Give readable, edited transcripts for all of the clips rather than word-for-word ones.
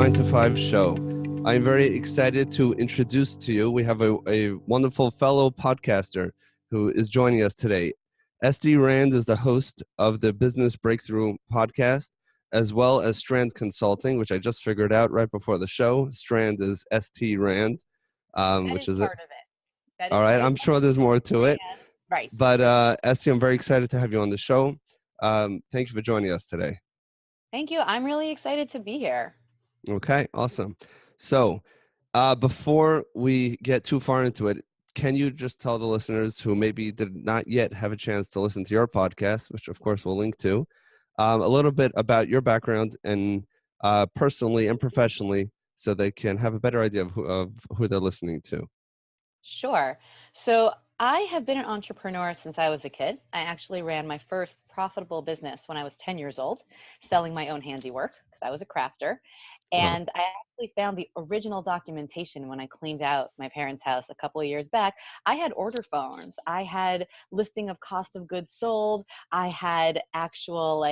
9 to 5 show. I'm very excited to introduce to you, we have a wonderful fellow podcaster who is joining us today. Estie Rand is the host of the Business Breakthrough podcast, as well as Strand Consulting, which I just figured out right before the show. Strand is Estie Rand, which is part of it. That all is right. my I'm sure there's more to it. Right. But Estie, I'm very excited to have you on the show. Thank you for joining us today. Thank you. I'm really excited to be here. Okay, awesome. So before we get too far into it, can you just tell the listeners who maybe did not yet have a chance to listen to your podcast, which of course we'll link to, a little bit about your background and personally and professionally, so they can have a better idea of who they're listening to? Sure. So I have been an entrepreneur since I was a kid. I actually ran my first profitable business when I was 10 years old, selling my own handiwork because I was a crafter. Wow. And I actually found the original documentation when I cleaned out my parents' house a couple of years back. I had order phones. I had listing of cost of goods sold. I had actual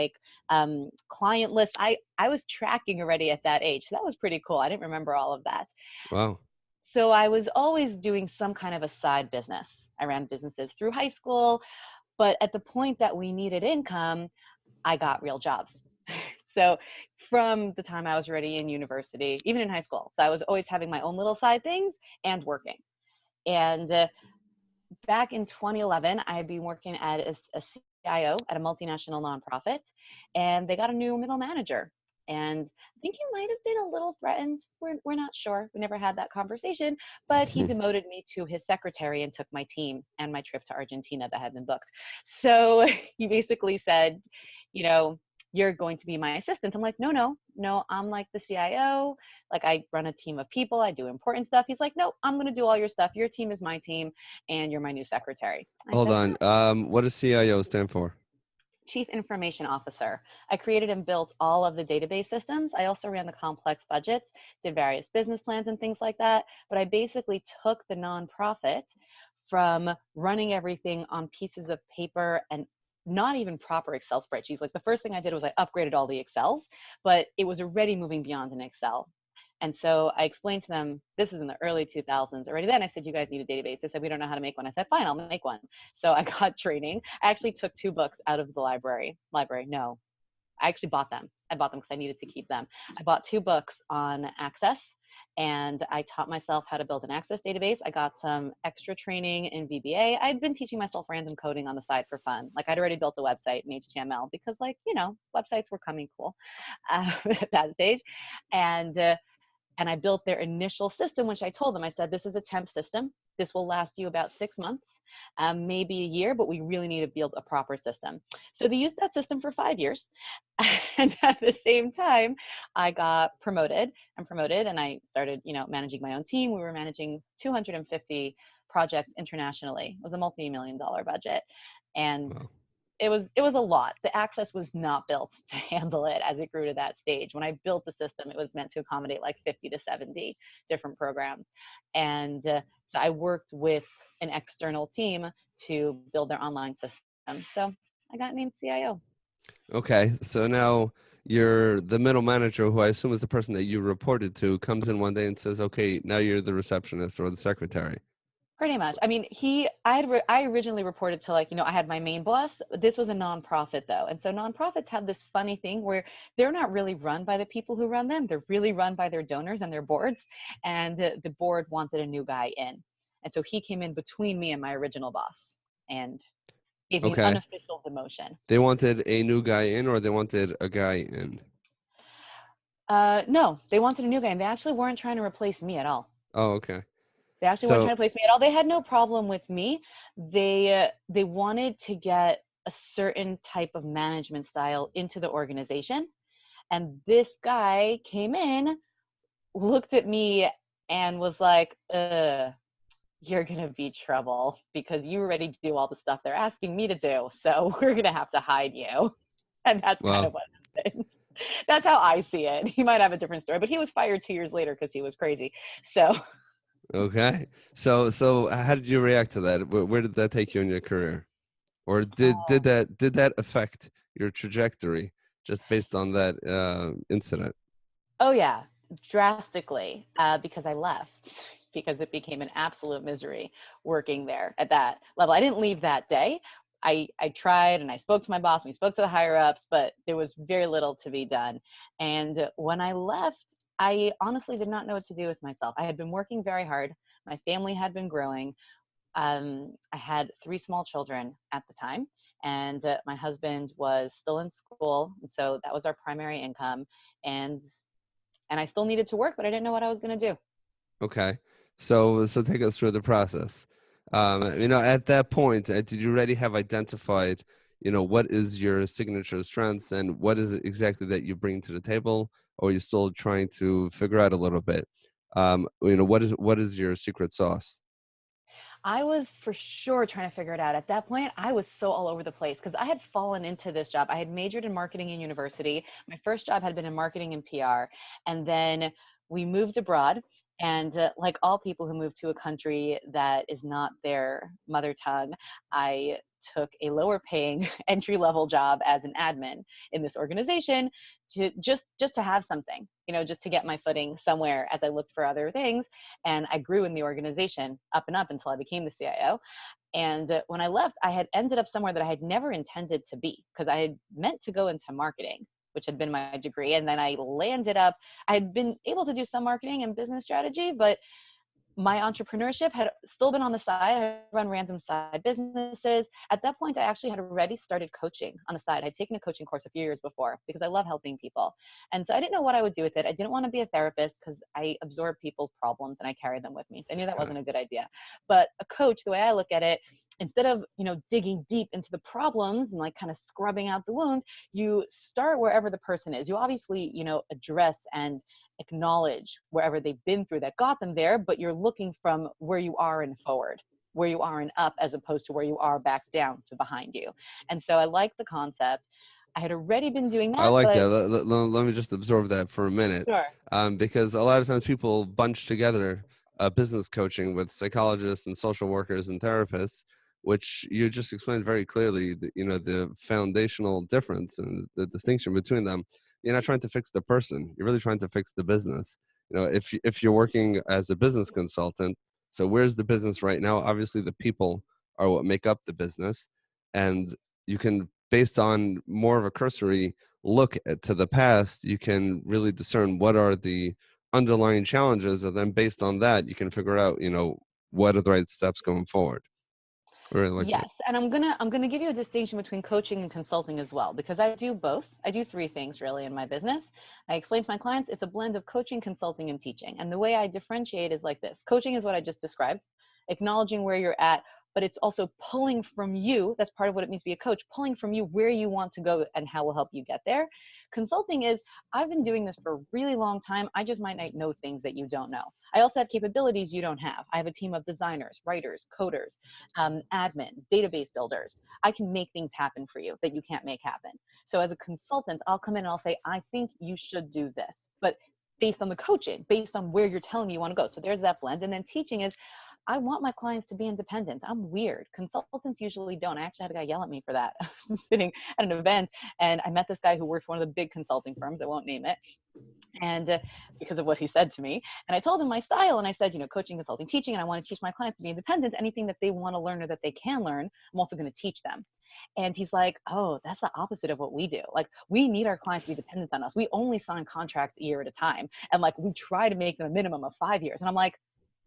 client lists. I was tracking already at that age. So that was pretty cool. I didn't remember all of that. Wow. So I was always doing some kind of a side business. I ran businesses through high school, but at the point that we needed income, I got real jobs. So from the time I was already in university, even in high school, so I was always having my own little side things and working. And back in 2011, I had been working at a CIO at a multinational nonprofit, and they got a new middle manager. And I think he might have been a little threatened. We're not sure. We never had that conversation, but he demoted me to his secretary and took my team and my trip to Argentina that had been booked. So he basically said, you're going to be my assistant. I'm like, no, I'm like the CIO. Like, I run a team of people. I do important stuff. He's like, no, I'm going to do all your stuff. Your team is my team, and you're my new secretary. Hold on. What does CIO stand for? Chief Information Officer. I created and built all of the database systems. I also ran the complex budgets, did various business plans and things like that. But I basically took the nonprofit from running everything on pieces of paper and not even proper Excel spreadsheets. Like, the first thing I did was I upgraded all the Excels, but it was already moving beyond an Excel. And so I explained to them, this is in the early 2000s. Already then I said, you guys need a database. They said, we don't know how to make one. I said, fine, I'll make one. So I got training. I actually took 2 books out of the library. No, I actually bought them. I bought them because I needed to keep them. I bought 2 books on Access, and I taught myself how to build an Access database. I got some extra training in VBA. I'd been teaching myself random coding on the side for fun. Like, I'd already built a website in HTML because, websites were coming cool at that stage. And I built their initial system, which I told them, I said, this is a temp system. This will last you about 6 months, maybe a year, but we really need to build a proper system. So they used that system for 5 years. And at the same time, I got promoted, and I started, managing my own team. We were managing 250 projects internationally. It was a multi-million-dollar budget. And Wow. it was a lot. The Access was not built to handle it as it grew to that stage. When I built the system, it was meant to accommodate like 50 to 70 different programs. And so I worked with an external team to build their online system. So I got named CIO. Okay, so now you're the middle manager, who I assume is the person that you reported to, comes in one day and says, okay, now you're the receptionist or the secretary. Pretty much. I mean, I originally reported to, I had my main boss. This was a nonprofit though. And so nonprofits have this funny thing where they're not really run by the people who run them. They're really run by their donors and their boards. And the board wanted a new guy in. And so he came in between me and my original boss and gave me an Okay. unofficial demotion. They wanted a new guy in, or they wanted a guy in? No, they wanted a new guy, and they actually weren't trying to replace me at all. Oh, okay. They actually weren't So, trying to place me at all. They had no problem with me. They wanted to get a certain type of management style into the organization. And this guy came in, looked at me, and was like, you're going to be trouble because you already do all the stuff they're asking me to do. So we're going to have to hide you. And that's kind of well, what happened. That's how I see it. He might have a different story, but he was fired 2 years later because he was crazy. So okay. So how did you react to that? Where did that take you in your career? Or did that affect your trajectory just based on that incident? Oh yeah. Drastically, because I left because it became an absolute misery working there at that level. I didn't leave that day. I tried and I spoke to my boss and we spoke to the higher ups, but there was very little to be done. And when I left, I honestly did not know what to do with myself. I had been working very hard. My family had been growing. I had three small children at the time, and my husband was still in school, and so that was our primary income. And I still needed to work, but I didn't know what I was going to do. Okay. So take us through the process. At that point, did you already have identified, what is your signature strengths and what is it exactly that you bring to the table, or are you still trying to figure out a little bit? What is your secret sauce? I was for sure trying to figure it out. At that point, I was so all over the place because I had fallen into this job. I had majored in marketing in university. My first job had been in marketing and PR. And then we moved abroad. And like all people who move to a country that is not their mother tongue, I took a lower paying entry level job as an admin in this organization to just to have something, just to get my footing somewhere as I looked for other things. And I grew in the organization up and up until I became the CIO. And when I left, I had ended up somewhere that I had never intended to be because I had meant to go into marketing, which had been my degree. And then I had been able to do some marketing and business strategy, but my entrepreneurship had still been on the side. I run random side businesses. At that point, I actually had already started coaching on the side. I'd taken a coaching course a few years before because I love helping people. And so I didn't know what I would do with it. I didn't want to be a therapist because I absorb people's problems and I carry them with me. So I knew that Okay. wasn't a good idea. But a coach, the way I look at it, instead of, digging deep into the problems and like kind of scrubbing out the wound, you start wherever the person is. You obviously, address and acknowledge wherever they've been through that got them there, but you're looking from where you are and forward, where you are and up, as opposed to where you are back down to behind you. And so I like the concept. I had already been doing I that, like that. but Let me just absorb that for a minute, sure. because a lot of times people bunch together business coaching with psychologists and social workers and therapists, which you just explained very clearly. The foundational difference and the distinction between them. You're not trying to fix the person; you're really trying to fix the business. If you're working as a business consultant, so where's the business right now? Obviously, the people are what make up the business, and you can, based on more of a cursory look to the past, you can really discern what are the underlying challenges, and then based on that, you can figure out, what are the right steps going forward. I really like that. Yes, and I'm gonna give you a distinction between coaching and consulting as well, because I do both. I do three things really in my business. I explain to my clients it's a blend of coaching, consulting, and teaching. And the way I differentiate is like this. Coaching is what I just described, acknowledging where you're at, but it's also pulling from you. That's part of what it means to be a coach, pulling from you where you want to go and how will help you get there. Consulting is I've been doing this for a really long time. I just might not know things that you don't know. I also have capabilities you don't have. I have a team of designers, writers, coders, admins, database builders. I can make things happen for you that you can't make happen. So as a consultant, I'll come in and I'll say, I think you should do this, but based on the coaching, based on where you're telling me you want to go. So there's that blend. And then teaching is I want my clients to be independent. I'm weird. Consultants usually don't. I actually had a guy yell at me for that. I was sitting at an event and I met this guy who worked for one of the big consulting firms. I won't name it. And because of what he said to me. And I told him my style and I said, coaching, consulting, teaching, and I want to teach my clients to be independent. Anything that they want to learn or that they can learn, I'm also going to teach them. And he's like, oh, that's the opposite of what we do. Like, we need our clients to be dependent on us. We only sign contracts a year at a time. And like, we try to make them a minimum of 5 years. And I'm like,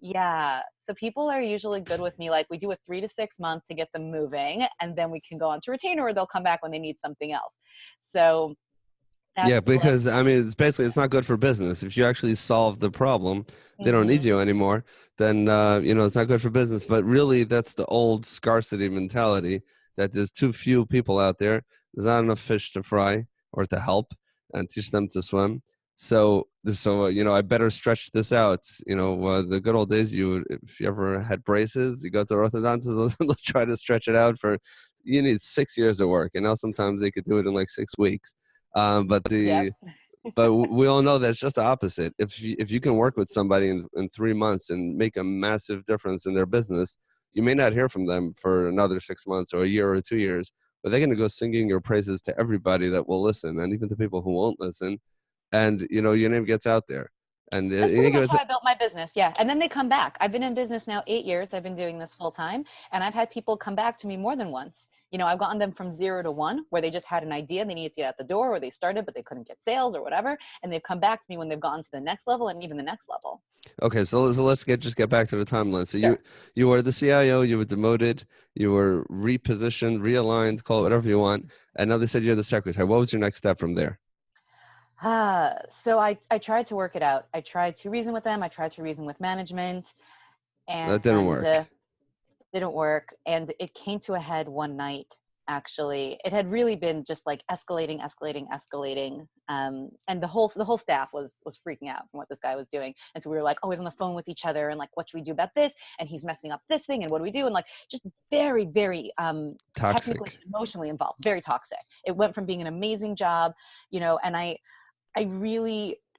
yeah. So people are usually good with me. Like, we do a 3 to 6 months to get them moving, and then we can go on to retainer or they'll come back when they need something else. So Yeah, that's what because it's not good for business. If you actually solve the problem, they don't need mm-hmm. you anymore. Then it's not good for business. But really, that's the old scarcity mentality that there's too few people out there. There's not enough fish to fry or to help and teach them to swim. So I better stretch this out. The good old days. If you ever had braces, you go to orthodontist. They'll try to stretch it out for. You need 6 years of work, and now sometimes they could do it in like 6 weeks. But Yep. we all know that it's just the opposite. If you can work with somebody in 3 months and make a massive difference in their business, you may not hear from them for another 6 months or a year or 2 years, but they're going to go singing your praises to everybody that will listen, and even to people who won't listen. And your name gets out there. And That's you pretty give much it how I built my business. Yeah. And then they come back. I've been in business now 8 years. I've been doing this full time. And I've had people come back to me more than once. I've gotten them from 0 to 1, where they just had an idea and they needed to get out the door, or they started, but they couldn't get sales or whatever. And they've come back to me when they've gotten to the next level and even the next level. Okay, so let's just get back to the timeline. So Sure. you were the CIO, you were demoted, you were repositioned, realigned, call it whatever you want, and now they said you're the secretary. What was your next step from there? So I tried to work it out. I tried to reason with them. I tried to reason with management, That didn't and work. didn't work. And it came to a head one night. Actually, it had really been just like escalating, escalating, escalating. And the whole staff was freaking out from what this guy was doing. And so we were like always on the phone with each other and like, what should we do about this? And he's messing up this thing. And what do we do? And like just very, very technically, Toxic. emotionally involved, very toxic. It went from being an amazing job, and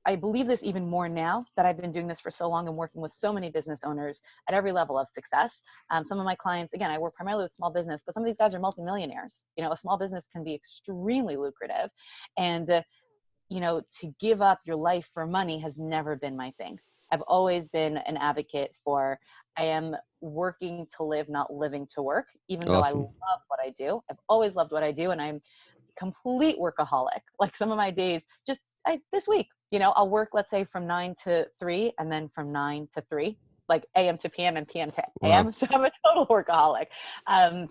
I believe this even more now that I've been doing this for so long and working with so many business owners at every level of success. Some of my clients, again, I work primarily with small business, but some of these guys are multimillionaires. A small business can be extremely lucrative. And, to give up your life for money has never been my thing. I've always been an advocate for, I am working to live, not living to work, even though I Awesome. love what I do. I've always loved what I do. And I'm complete workaholic. Like some of my days, this week, I'll work, let's say from 9 to 3 and then from 9 to 3, like AM to PM and PM to Wow. AM. So I'm a total workaholic. Um,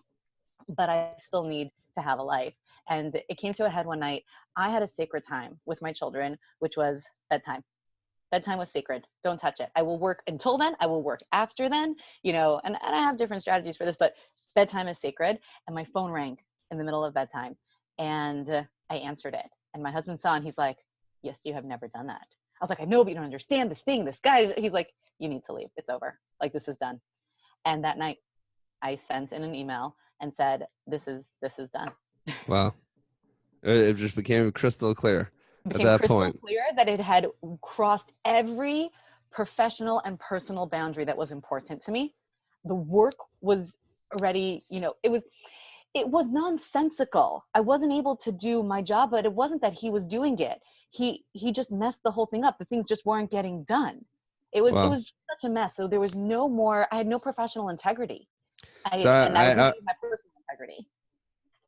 but I still need to have a life. And it came to a head one night. I had a sacred time with my children, which was bedtime. Bedtime was sacred. Don't touch it. I will work until then. I will work after then, and I have different strategies for this, but bedtime is sacred. And my phone rang in the middle of bedtime and I answered it. And my husband saw and he's like, yes, you have never done that. I was like, I know, but you don't understand this thing. This guy, he's like, you need to leave. It's over. Like, this is done. And that night I sent in an email and said, this is done. Wow. It just became crystal clear It at became that crystal point. clear that it had crossed every professional and personal boundary that was important to me. The work was already, it was nonsensical. I wasn't able to do my job, but it wasn't that he was doing it. He just messed the whole thing up. The things just weren't getting done. It Wow. was such a mess. So there was no more. I had no professional integrity. So And I was losing my personal integrity.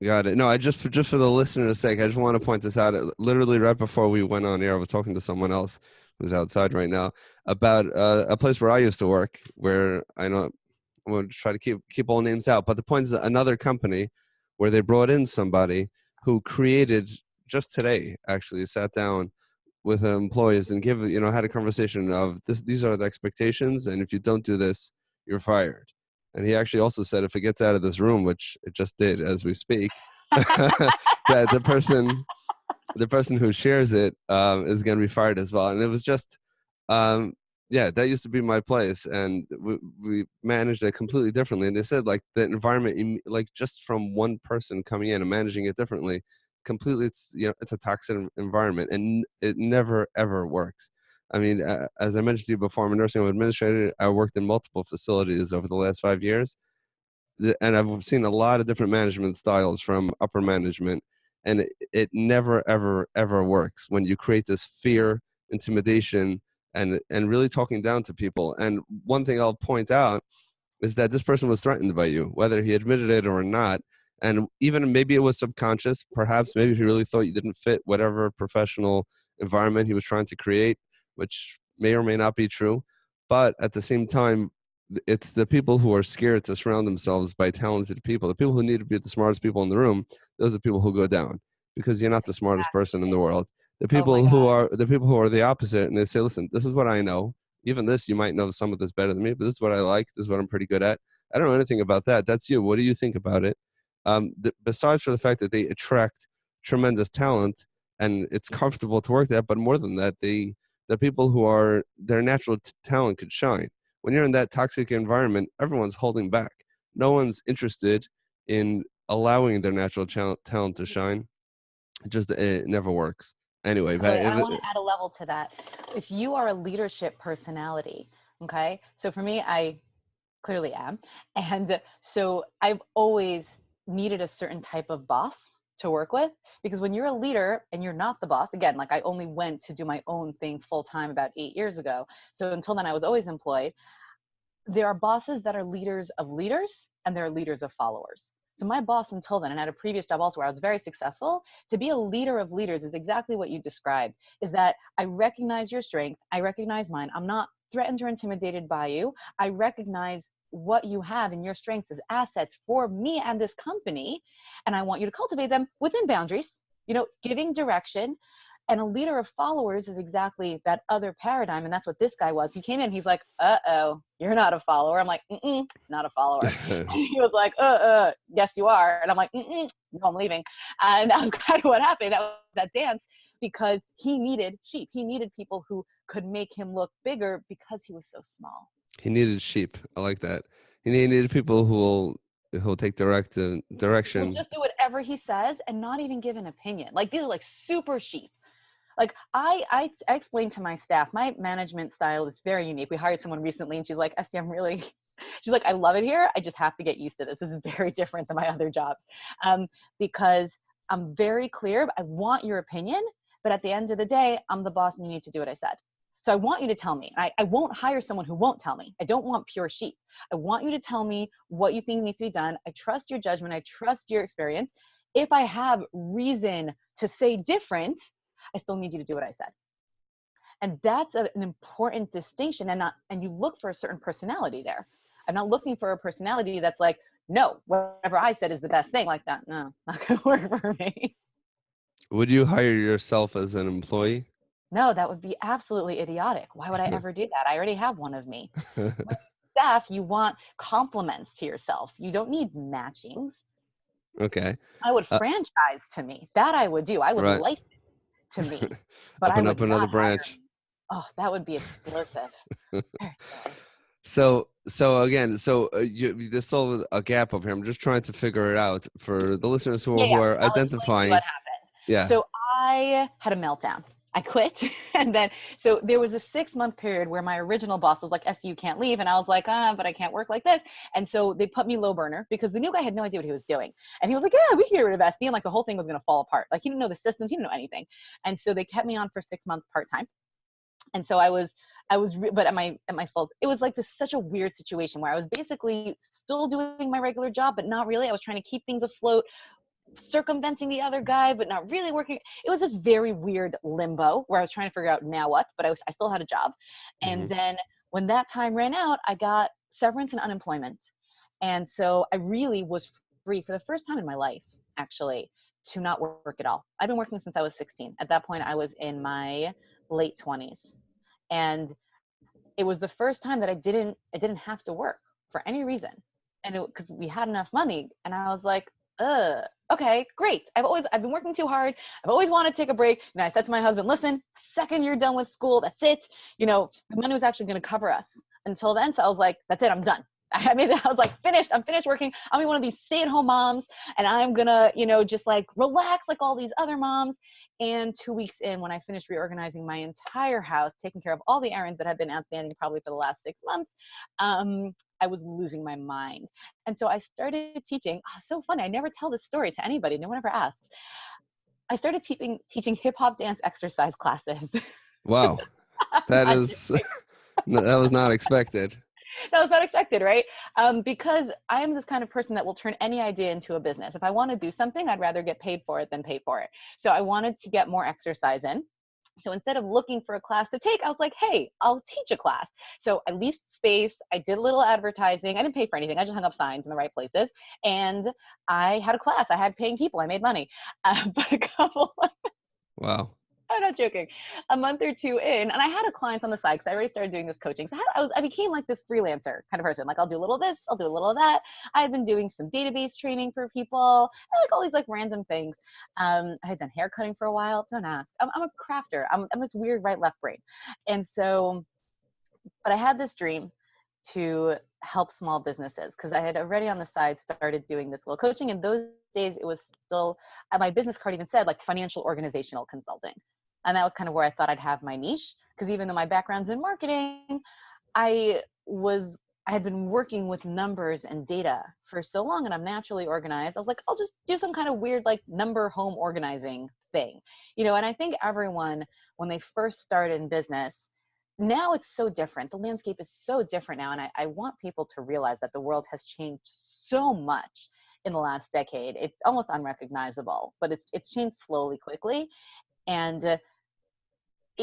got it. No, I just for the listener's sake, I just want to point this out. Literally right before we went on air, I was talking to someone else who's outside right now about a place where I used to work, where I know I'm going to try to keep all names out. But the point is, another company where they brought in somebody who created just today, actually sat down with employees and had a conversation of these are the expectations, and if you don't do this, you're fired. And he actually also said if it gets out of this room, which it just did as we speak, that the person who shares it is going to be fired as well. And it was just, um, yeah, that used to be my place, and we managed it completely differently. And they said like the environment, like just from one person coming in and managing it differently, completely, it's a toxic environment, and it never ever works. I mean, as I mentioned to you before, I'm a nursing home administrator. I worked in multiple facilities over the last 5 years, and I've seen a lot of different management styles from upper management, and it never ever ever works when you create this fear, intimidation, and really talking down to people. And one thing I'll point out is that this person was threatened by you, whether he admitted it or not. And even maybe it was subconscious, perhaps maybe he really thought you didn't fit whatever professional environment he was trying to create, which may or may not be true. But at the same time, it's the people who are scared to surround themselves by talented people. The people who need to be the smartest people in the room, those are the people who go down, because you're not the smartest person in the world. The Oh my people who God. are the people who are the opposite, and they say, listen, this is what I know. Even this, you might know some of this better than me, but this is what I like. This is what I'm pretty good at. I don't know anything about that. That's you. What do you think about it? Besides for the fact that they attract tremendous talent and it's comfortable to work there, but more than that, the people who are their natural talent could shine. When you're in that toxic environment, everyone's holding back. No one's interested in allowing their natural talent to shine. It never works. Anyway, Totally. And I want to add a level to that. If you are a leadership personality, okay, so for me, I clearly am. And so I've always needed a certain type of boss to work with, because when you're a leader and you're not the boss, again, like I only went to do my own thing full time about 8 years ago. So until then, I was always employed. There are bosses that are leaders of leaders and there are leaders of followers. So my boss until then, and at a previous job also where I was very successful, to be a leader of leaders is exactly what you described, is that I recognize your strength. I recognize mine. I'm not threatened or intimidated by you. I recognize what you have and your strengths as assets for me and this company. And I want you to cultivate them within boundaries, giving direction. And a leader of followers is exactly that other paradigm. And that's what this guy was. He came in, he's like, uh-oh, you're not a follower. I'm like, not a follower. And he was like, yes, you are. And I'm like, no, I'm leaving. And that was kind of what happened. That was that dance, because he needed sheep. He needed people who could make him look bigger because he was so small. He needed sheep. I like that. He needed people who'll take He'll direction. just do whatever he says and not even give an opinion. Like these are like super sheep. Like I explained to my staff, my management style is very unique. We hired someone recently and she's like, Estie, she's like, I love it here. I just have to get used to this. This is very different than my other jobs. Because I'm very clear. I want your opinion, but at the end of the day, I'm the boss and you need to do what I said. So I want you to tell me. I won't hire someone who won't tell me. I don't want pure sheep. I want you to tell me what you think needs to be done. I trust your judgment. I trust your experience. If I have reason to say different, I still need you to do what I said. And that's an important distinction. And you look for a certain personality there. I'm not looking for a personality that's like, no, whatever I said is the best thing. Like that, no, not gonna work for me. Would you hire yourself as an employee? No, that would be absolutely idiotic. Why would I ever do that? I already have one of me. With staff, you want compliments to yourself. You don't need matchings. Okay. I would Uh, franchise to me. That I would do. I would right. license to me, but I Open would up another not hire branch. me. Oh, that would be explosive. Very silly. So again, there's still a gap over here. I'm just trying to figure it out for the listeners Yeah, who yeah. are I'll explain to you what identifying. happened. Yeah. So I had a meltdown. I quit. And then, so there was a 6-month period where my original boss was like, Estie, you can't leave. And I was like, but I can't work like this. And so they put me low burner because the new guy had no idea what he was doing. And he was like, yeah, we can get rid of Estie. And like the whole thing was going to fall apart. Like he didn't know the systems. He didn't know anything. And so they kept me on for 6 months part-time. And so but at my full, it was like such a weird situation where I was basically still doing my regular job, but not really. I was trying to keep things afloat, circumventing the other guy, but not really working. It was this very weird limbo where I was trying to figure out now what, but I still had a job. Hmm. And then when that time ran out, I got severance and unemployment. And so I really was free for the first time in my life, actually, to not work at all. I've been working since I was 16. At that point, I was in my late 20s. And it was the first time that I didn't have to work for any reason. And because we had enough money, and I was like, okay, great. I've been working too hard. I've always wanted to take a break. And I said to my husband, listen, second you're done with school, that's it. The money was actually going to cover us until then. So I was like, that's it, I'm done. I was like, I'm finished working. I'll be one of these stay-at-home moms, and I'm gonna, just like relax like all these other moms. And 2 weeks in, when I finished reorganizing my entire house, taking care of all the errands that had been outstanding probably for the last 6 months, I was losing my mind. And so I started teaching. Oh, so funny. I never tell this story to anybody. No one ever asks. I started teaching hip hop dance exercise classes. Wow. That Not is that was not expected. That was not expected, right? Because I am this kind of person that will turn any idea into a business. If I want to do something, I'd rather get paid for it than pay for it. So I wanted to get more exercise in. So instead of looking for a class to take, I was like, hey, I'll teach a class. So I leased space. I did a little advertising. I didn't pay for anything. I just hung up signs in the right places. And I had a class. I had paying people. I made money. But a couple Wow. I'm not joking. A month or two in, and I had a client on the side because I already started doing this coaching. So I became like this freelancer kind of person. Like I'll do a little of this, I'll do a little of that. I've been doing some database training for people, and like all these like random things. I had done hair cutting for a while. Don't ask. I'm a crafter. I'm this weird right left brain, and so. But I had this dream to help small businesses because I had already on the side started doing this little coaching. In those days, it was still my business card even said like financial organizational consulting. And that was kind of where I thought I'd have my niche because even though my background's in marketing, I was I had been working with numbers and data for so long, and I'm naturally organized. I was like, I'll just do some kind of weird, like, number home organizing thing, and I think everyone, when they first started in business, now it's so different. The landscape is so different now. And I want people to realize that the world has changed so much in the last decade. It's almost unrecognizable, but it's changed slowly, quickly. And there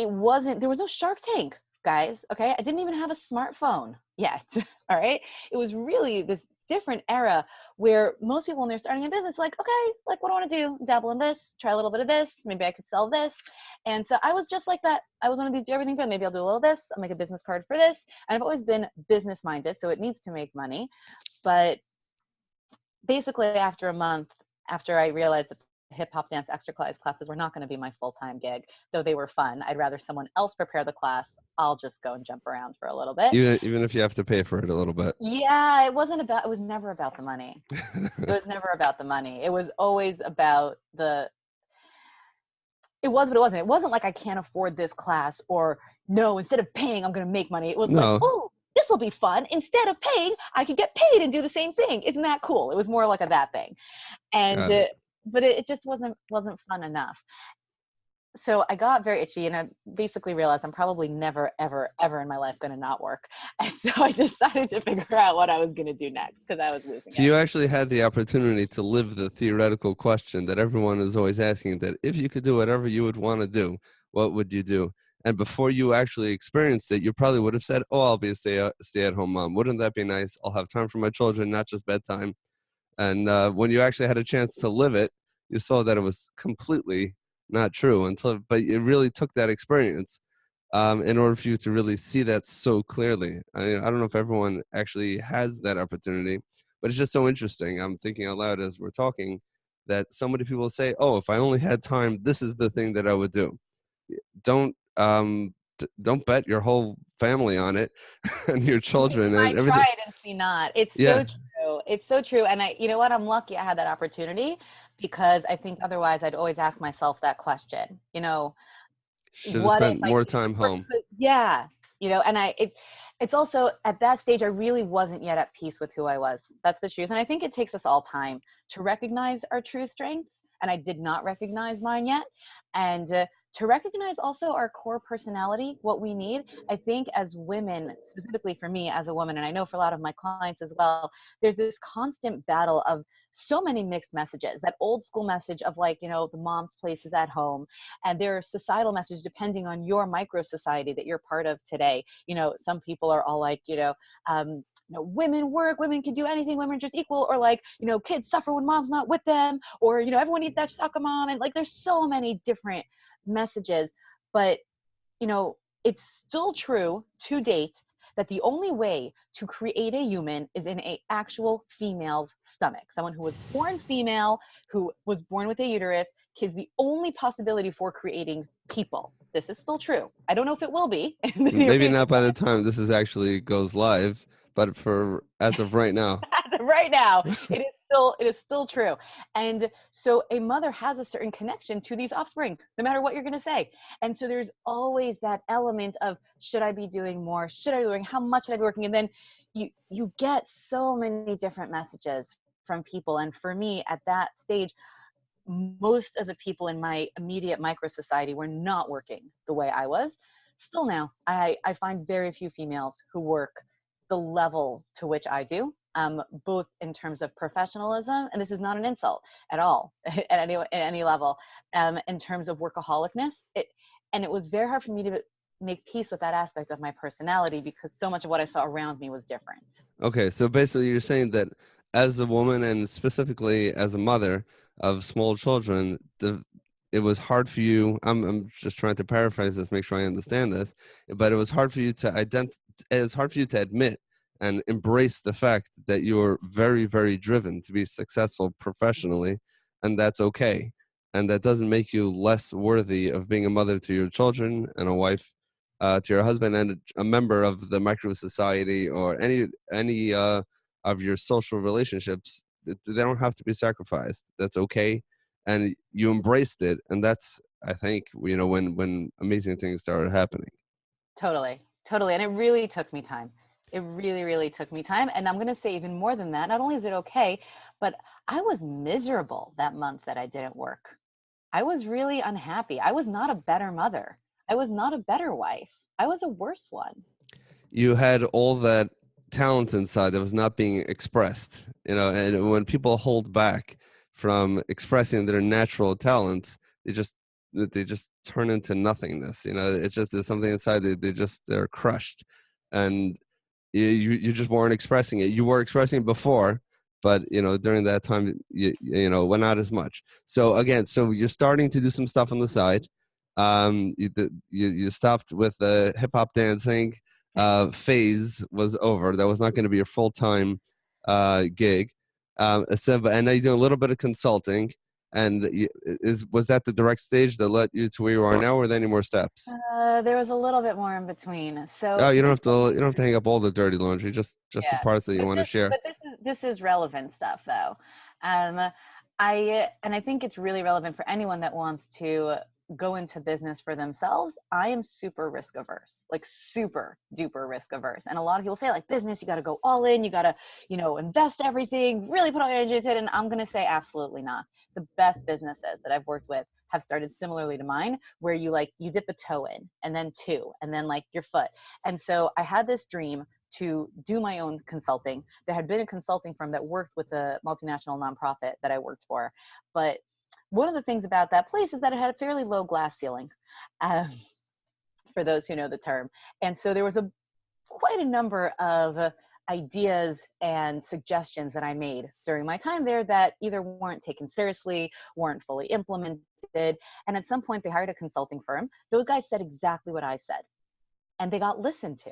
was no Shark Tank, guys. Okay. I didn't even have a smartphone yet. All right. It was really this different era where most people, when they're starting a business, like, okay, like, what do I want to do? Dabble in this, try a little bit of this. Maybe I could sell this. And so I was just like that. I was one of these do everything, but maybe I'll do a little of this. I'll make a business card for this. And I've always been business minded. So it needs to make money. But basically, after a month, after I realized that hip hop dance extra classes were not going to be my full-time gig, though they were fun. I'd rather someone else prepare the class. I'll just go and jump around for a little bit. Even if you have to pay for it a little bit. Yeah, it was never about the money. It was never about the money. It was always about it was, but it wasn't. It wasn't like I can't afford this class, or no, instead of paying, I'm going to make money. It was like, No, oh, this will be fun. Instead of paying, I could get paid and do the same thing. Isn't that cool? It was more like that thing. And, got it. but it just wasn't fun enough. So I got very itchy, and I basically realized I'm probably never, ever, ever in my life going to not work. And so I decided to figure out what I was going to do next, because I was losing So it. you actually had the opportunity to live the theoretical question that everyone is always asking, that if you could do whatever you would want to do, what would you do? And before you actually experienced it, you probably would have said, oh, I'll be a stay-at-home mom. Wouldn't that be nice? I'll have time for my children, not just bedtime. And when you actually had a chance to live it, you saw that it was completely not true but it really took that experience in order for you to really see that so clearly. I don't know if everyone actually has that opportunity, but it's just so interesting. I'm thinking out loud as we're talking that so many people say, oh, if I only had time, this is the thing that I would do. Don't don't bet your whole family on it and your children I and everything. tried and see not. It's so Yeah, true. It's so true. And you know what? I'm lucky I had that opportunity, because I think otherwise I'd always ask myself that question. should have What if spent I more time never home. could? Yeah. And it's also at that stage, I really wasn't yet at peace with who I was. That's the truth. And I think it takes us all time to recognize our true strengths. And I did not recognize mine yet. And to recognize also our core personality, what we need. I think as women, specifically for me as a woman, and I know for a lot of my clients as well, there's this constant battle of so many mixed messages. That old school message of, like, the mom's place is at home, and there are societal messages depending on your micro society that you're part of today. Some people are all like, women work, women can do anything, women are just equal, or like, kids suffer when mom's not with them, or everyone needs that soccer mom, and like there's so many different messages. But it's still true to date that the only way to create a human is in a actual female's stomach. Someone who was born female, who was born with a uterus, is the only possibility for creating people. This is still true. I don't know if it will be in the near Maybe future. not by the time this is actually goes live, but for as of right now. Right now, it is still true. And so a mother has a certain connection to these offspring, no matter what you're going to say. And so there's always that element of, should I be doing more? Should I be doing? How much should I be working? And then you get so many different messages from people. And for me, at that stage, most of the people in my immediate micro society were not working the way I was. Still now, I find very few females who work the level to which I do, both in terms of professionalism, and this is not an insult at all, at any level, in terms of workaholicness. And it was very hard for me to make peace with that aspect of my personality, because so much of what I saw around me was different. Okay, so basically you're saying that as a woman and specifically as a mother of small children, it was hard for you. I'm just trying to paraphrase this, make sure I understand this, but it was hard for you to it's hard for you to admit and embrace the fact that you're very, very driven to be successful professionally, and that's okay. And that doesn't make you less worthy of being a mother to your children and a wife to your husband and a member of the micro society or any of your social relationships. They don't have to be sacrificed. That's okay, and you embraced it, and that's, I think, when amazing things started happening. Totally, totally. And it really took me time. It really, really took me time. And I'm going to say even more than that. Not only is it okay, but I was miserable that month that I didn't work. I was really unhappy. I was not a better mother. I was not a better wife. I was a worse one. You had all that talent inside that was not being expressed, and when people hold back from expressing their natural talents, they just turn into nothingness. It's just there's something inside, they're crushed. And you just weren't expressing it. You were expressing it before, but during that time, well, not as much. So again, so you're starting to do some stuff on the side. You stopped with the hip hop dancing. Phase was over. That was not going to be your full time gig. And now you're doing a little bit of consulting. And was that the direct stage that led you to where you are now, or were there any more steps? There was a little bit more in between. Oh, So you don't this have to. You don't have to hang up all the dirty laundry. Just the Yeah, parts that you but want to this share. but this is relevant stuff though. I think it's really relevant for anyone that wants to go into business for themselves. I am super risk averse, like super duper risk averse. And a lot of people say like business, you got to go all in, you got to, invest everything, really put all your energy into it. And I'm going to say absolutely not. The best businesses that I've worked with have started similarly to mine, where you dip a toe in and then two, and then like your foot. And so I had this dream to do my own consulting. There had been a consulting firm that worked with a multinational nonprofit that I worked for. But one of the things about that place is that it had a fairly low glass ceiling, um, for those who know the term. And so there was quite a number of ideas and suggestions that I made during my time there that either weren't taken seriously, weren't fully implemented. And at some point, they hired a consulting firm. Those guys said exactly what I said, and they got listened to,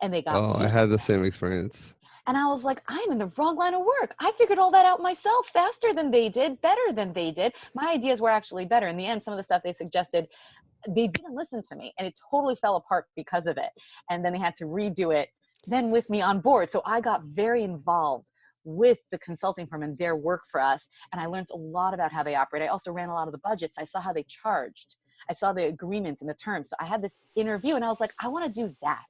and they got Oh, I paid. had the same experience. And I was like, I'm in the wrong line of work. I figured all that out myself faster than they did, better than they did. My ideas were actually better. In the end, some of the stuff they suggested, they didn't listen to me, and it totally fell apart because of it. And then they had to redo it then with me on board. So I got very involved with the consulting firm and their work for us. And I learned a lot about how they operate. I also ran a lot of the budgets. I saw how they charged. I saw the agreements and the terms. So I had this interview and I was like, I want to do that.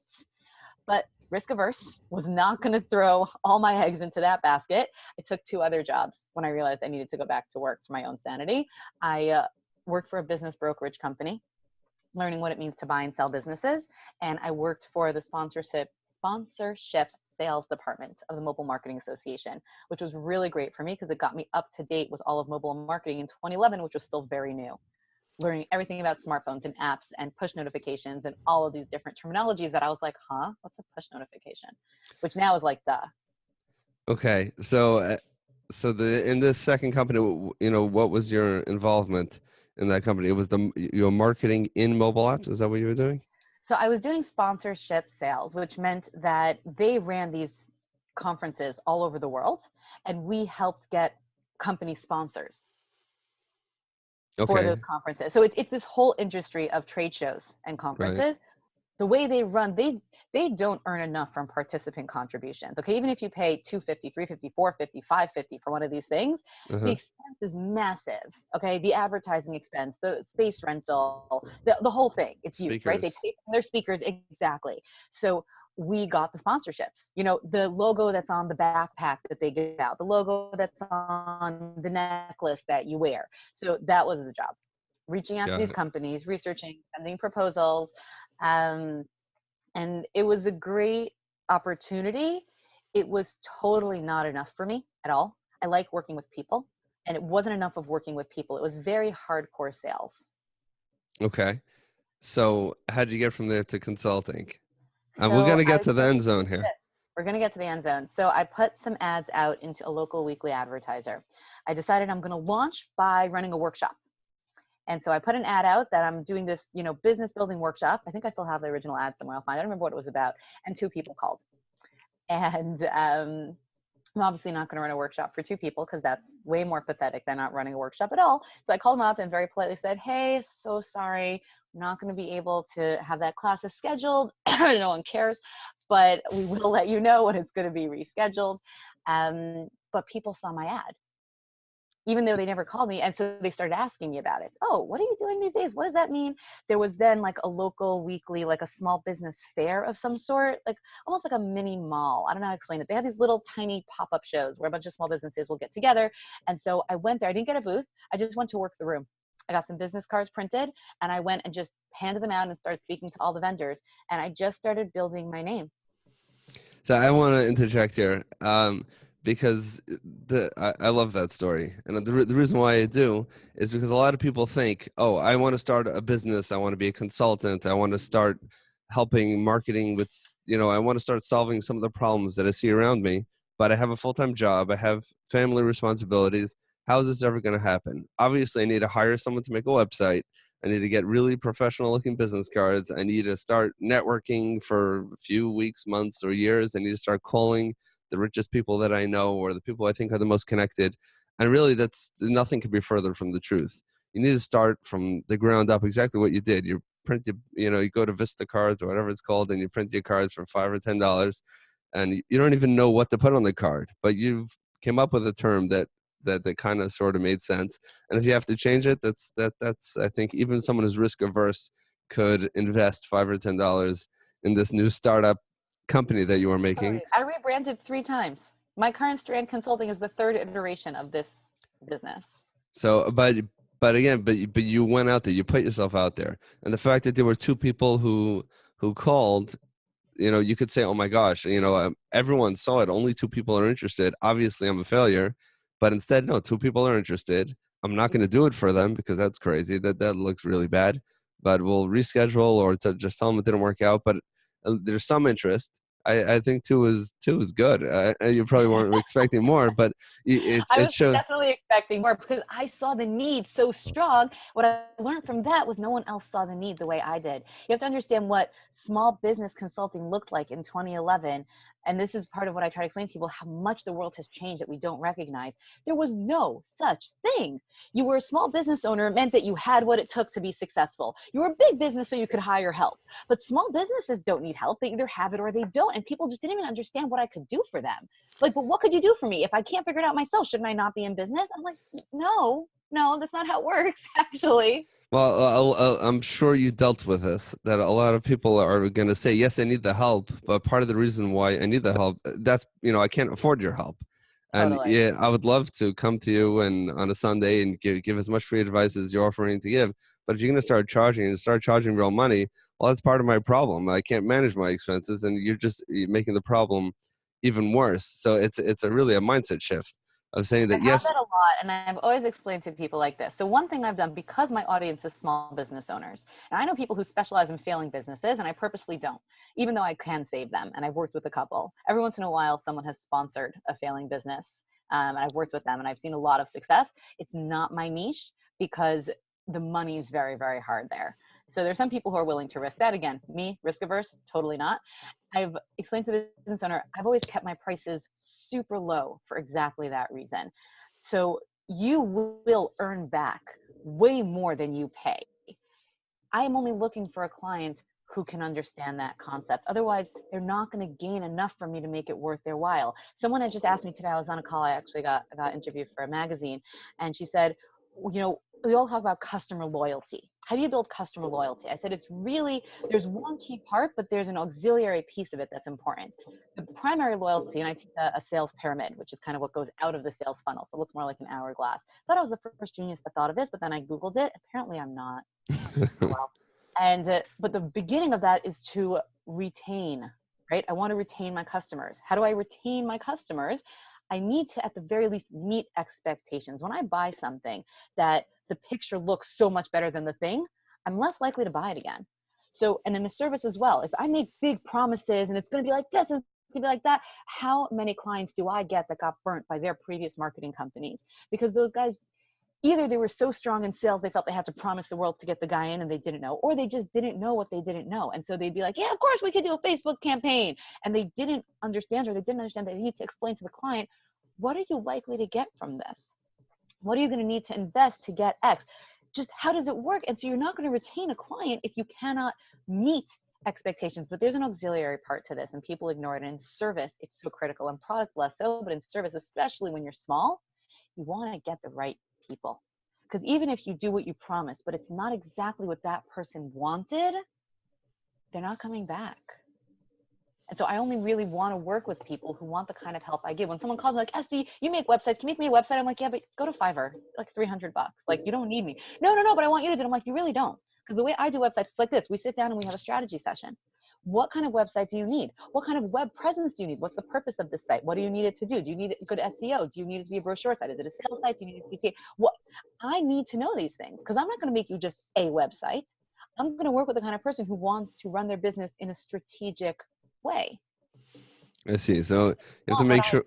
But risk averse, was not going to throw all my eggs into that basket. I took two other jobs when I realized I needed to go back to work for my own sanity. I worked for a business brokerage company, learning what it means to buy and sell businesses. And I worked for the sponsorship sales department of the Mobile Marketing Association, which was really great for me because it got me up to date with all of mobile marketing in 2011, which was still very new. Learning everything about smartphones and apps and push notifications and all of these different terminologies that I was like, huh, what's a push notification? Which now is like, duh. Okay, so the in this second company, what was your involvement in that company? It was your marketing in mobile apps. Is that what you were doing? So I was doing sponsorship sales, which meant that they ran these conferences all over the world, and we helped get company sponsors for those Okay, conferences. So it's this whole industry of trade shows and right. conferences. The way they run, they don't earn enough from participant contributions. Okay, even if you pay 250, 350, 450, 550 for one of these things, the Uh-huh. expense is massive. Okay, the advertising expense, the space rental, the whole thing, it's huge, right? They Speakers. pay for their speakers, exactly. So we got the sponsorships, the logo that's on the backpack that they give out, the logo that's on the necklace that you wear. So that was the job, reaching out to Got these it. companies, researching, sending proposals. um, and it was a great opportunity. It was totally not enough for me at all. I like working with people, and it wasn't enough of working with people. It was very hardcore sales. Okay. So how'd you get from there to consulting? And we're So gonna I get to the put end zone this is here. it. We're going to get to the end zone. So I put some ads out into a local weekly advertiser. I decided I'm going to launch by running a workshop. And so I put an ad out that I'm doing this, business building workshop. I think I still have the original ad somewhere. I'll find it. I don't remember what it was about. And two people called. And I'm obviously not going to run a workshop for two people because that's way more pathetic than not running a workshop at all. So I called them up and very politely said, hey, so sorry, I'm not going to be able to have that class as scheduled. No one cares, but we will let you know when it's going to be rescheduled. But people saw my ad. even though they never called me. And so they started asking me about it. Oh, what are you doing these days? What does that mean? There was then like a local weekly, like a small business fair of some sort, like almost like a mini mall. I don't know how to explain it. They had these little tiny pop-up shows where a bunch of small businesses will get together. And so I went there. I didn't get a booth. I just went to work the room. I got some business cards printed and I went and just handed them out and started speaking to all the vendors. And I just started building my name. So I want to interject here, because I love that story, and the reason why I do is because a lot of people think, oh, I want to start a business, I want to be a consultant, I want to start helping marketing with, I want to start solving some of the problems that I see around me, but I have a full-time job, I have family responsibilities. How is this ever going to happen? Obviously, I need to hire someone to make a website. I need to get really professional looking business cards. I need to start networking for a few weeks, months, or years. I need to start calling the richest people that I know or the people I think are the most connected. And really, that's nothing could be further from the truth. You need to start from the ground up, exactly what you did. You print, you go to Vista Cards or whatever it's called, and you print your cards for $5 or $10, and you don't even know what to put on the card, but you've came up with a term that kind of sort of made sense. And if you have to change it, that's I think even someone who's risk averse could invest $5 or $10 in this new startup company that you are making. I rebranded 3 times. My current Strand Consulting is the third iteration of this business. So, but again, but you went out there, you put yourself out there, and the fact that there were two people who called, you could say, oh my gosh, everyone saw it. Only two people are interested. Obviously, I'm a failure. But instead, no, two people are interested. I'm not going to do it for them because that's crazy. That looks really bad. But we'll reschedule or to just tell them it didn't work out. But there's some interest. I think two is good. You probably weren't expecting more, but I it was showed. definitely expecting more because I saw the need so strong. What I learned from that was no one else saw the need the way I did. You have to understand what small business consulting looked like in 2011. And this is part of what I try to explain to people, how much the world has changed that we don't recognize. There was no such thing. You were a small business owner. It meant that you had what it took to be successful. You were a big business so you could hire help. But small businesses don't need help. They either have it or they don't. And people just didn't even understand what I could do for them. Like, but what could you do for me? If I can't figure it out myself, shouldn't I not be in business? I'm like, no, that's not how it works, actually. Well, I'm sure you dealt with this, that a lot of people are going to say, yes, I need the help, but part of the reason why I need the help, that's, I can't afford your help. And Totally. yeah, I would love to come to you and on a Sunday and give as much free advice as you're offering to give. But if you're going to start charging real money, well, that's part of my problem. I can't manage my expenses, and you're making the problem even worse. So it's really a mindset shift of saying I've that, had yes. that a lot, and I've always explained to people like this. So one thing I've done, because my audience is small business owners, and I know people who specialize in failing businesses, and I purposely don't, even though I can save them, and I've worked with a couple. Every once in a while, someone has sponsored a failing business, and I've worked with them, and I've seen a lot of success. It's not my niche because the money is very, very hard there. So there's some people who are willing to risk that. Again, me, risk averse, totally not. I've explained to the business owner, I've always kept my prices super low for exactly that reason. So you will earn back way more than you pay. I am only looking for a client who can understand that concept. Otherwise, they're not going to gain enough from me to make it worth their while. Someone had just asked me today, I was on a call, I actually got interviewed for a magazine, and she said, we all talk about customer loyalty. How do you build customer loyalty? I said, it's really, there's one key part, but there's an auxiliary piece of it that's important. The primary loyalty, and I teach a sales pyramid, which is kind of what goes out of the sales funnel. So it looks more like an hourglass. I thought I was the first genius that thought of this, but then I Googled it. Apparently I'm not. Oh, well. And but the beginning of that is to retain, right? I want to retain my customers. How do I retain my customers? I need to, at the very least, meet expectations. When I buy something that the picture looks so much better than the thing, I'm less likely to buy it again. So, and in the service as well, if I make big promises and it's going to be like this, and it's going to be like that, how many clients do I get that got burnt by their previous marketing companies? Because those guys, either they were so strong in sales, they felt they had to promise the world to get the guy in and they didn't know, or they just didn't know what they didn't know. And so they'd be like, yeah, of course we could do a Facebook campaign. And they didn't understand, or they didn't understand that they need to explain to the client, what are you likely to get from this? What are you going to need to invest to get X? Just how does it work? And so you're not going to retain a client if you cannot meet expectations. But there's an auxiliary part to this, and people ignore it. And in service, it's so critical. And product less so, but in service, especially when you're small, you want to get the right people. Because even if you do what you promised, but it's not exactly what that person wanted, they're not coming back. And so I only really want to work with people who want the kind of help I give. When someone calls me like, Estie, you make websites, can you make me a website? I'm like, yeah, but go to Fiverr, it's like $300. Like, you don't need me. No, but I want you to do it. I'm like, you really don't. Because the way I do websites is like this. We sit down and we have a strategy session. What kind of website do you need? What kind of web presence do you need? What's the purpose of this site? What do you need it to do? Do you need good SEO? Do you need it to be a brochure site? Is it a sales site? Do you need it to be CTA? What? I need to know these things because I'm not going to make you just a website. I'm going to work with the kind of person who wants to run their business in a strategic way. I see. So you have to But make sure.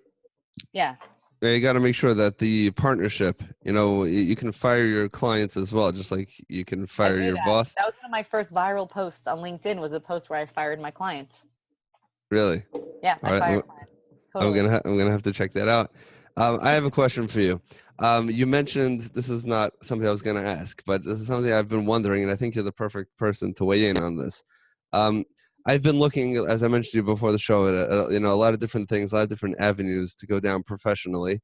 Yeah. You got to make sure that the partnership, you can fire your clients as well, just like you can I fire do your that. boss. That was one of my first viral posts on LinkedIn, was a post where I fired my clients. Really? Yeah, All I right. fired clients. Totally. I'm gonna have to check that out. I have a question for you. You mentioned this is not something I was gonna ask, but this is something I've been wondering, and I think you're the perfect person to weigh in on this. Um, I've been looking, as I mentioned to you before the show, at a lot of different things, a lot of different avenues to go down professionally,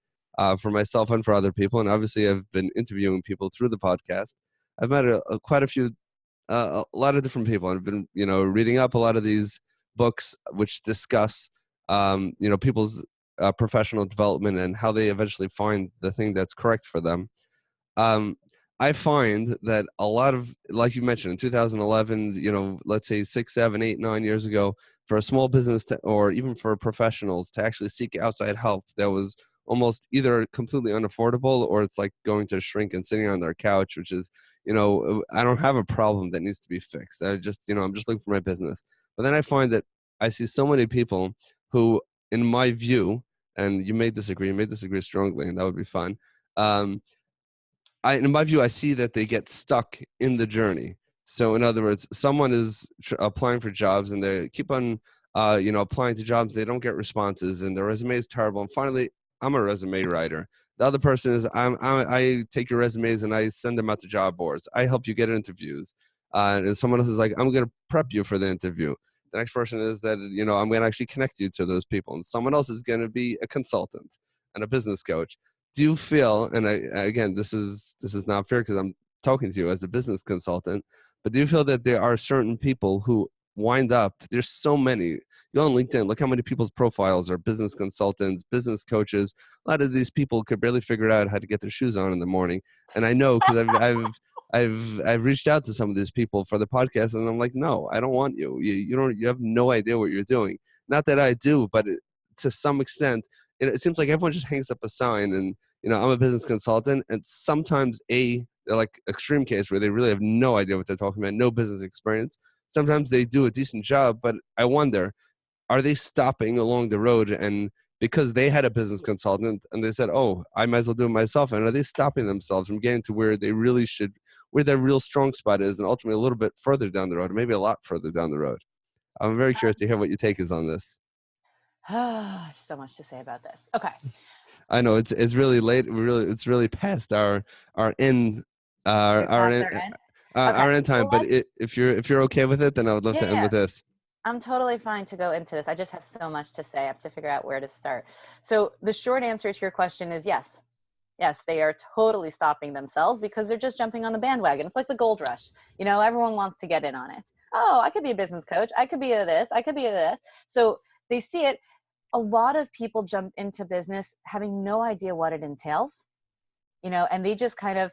for myself and for other people. And obviously, I've been interviewing people through the podcast. I've met quite a few, a lot of different people, and I've been, reading up a lot of these books which discuss, people's professional development and how they eventually find the thing that's correct for them. um, I find that a lot of, like you mentioned, in 2011, let's say 6, 7, 8, 9 years ago, for a small business or even for professionals to actually seek outside help, that was almost either completely unaffordable or it's like going to a shrink and sitting on their couch, which is, I don't have a problem that needs to be fixed. I'm just looking for my business. But then I find that I see so many people who, in my view, and you may disagree strongly, and that would be fun. In my view, I see that they get stuck in the journey. So, in other words, someone is applying for jobs and they keep on, applying to jobs. They don't get responses, and their resume is terrible. And finally, I'm a resume writer. The other person is I take your resumes and I send them out to job boards. I help you get interviews. And someone else is like, I'm going to prep you for the interview. The next person is that, I'm going to actually connect you to those people. And someone else is going to be a consultant and a business coach. Do you feel, and again, this is not fair because I'm talking to you as a business consultant, but do you feel that there are certain people who wind up, there's so many, you go on LinkedIn, look how many people's profiles are business consultants, business coaches. A lot of these people could barely figure out how to get their shoes on in the morning. And I know because I've reached out to some of these people for the podcast, and I'm like, no, I don't want you. You have no idea what you're doing. Not that I do, but to some extent, it seems like everyone just hangs up a sign and, I'm a business consultant, and sometimes they're like extreme case where they really have no idea what they're talking about, no business experience. Sometimes they do a decent job, but I wonder, are they stopping along the road and because they had a business consultant and they said, oh, I might as well do it myself, and are they stopping themselves from getting to where they really should, where their real strong spot is, and ultimately a little bit further down the road, or maybe a lot further down the road? I'm very curious to hear what your take is on this. So much to say about this. Okay. I know it's really late. It's really past our end We're our past end, our end. our Okay. end time. Well, But if you're okay with it, then I would love to end yeah. with this. I'm totally fine to go into this. I just have so much to say. I have to figure out where to start. So the short answer to your question is yes. Yes, they are totally stopping themselves because they're just jumping on the bandwagon. It's like the gold rush. Everyone wants to get in on it. Oh, I could be a business coach. I could be a this. I could be a this. So they see it. A lot of people jump into business having no idea what it entails, and they just kind of,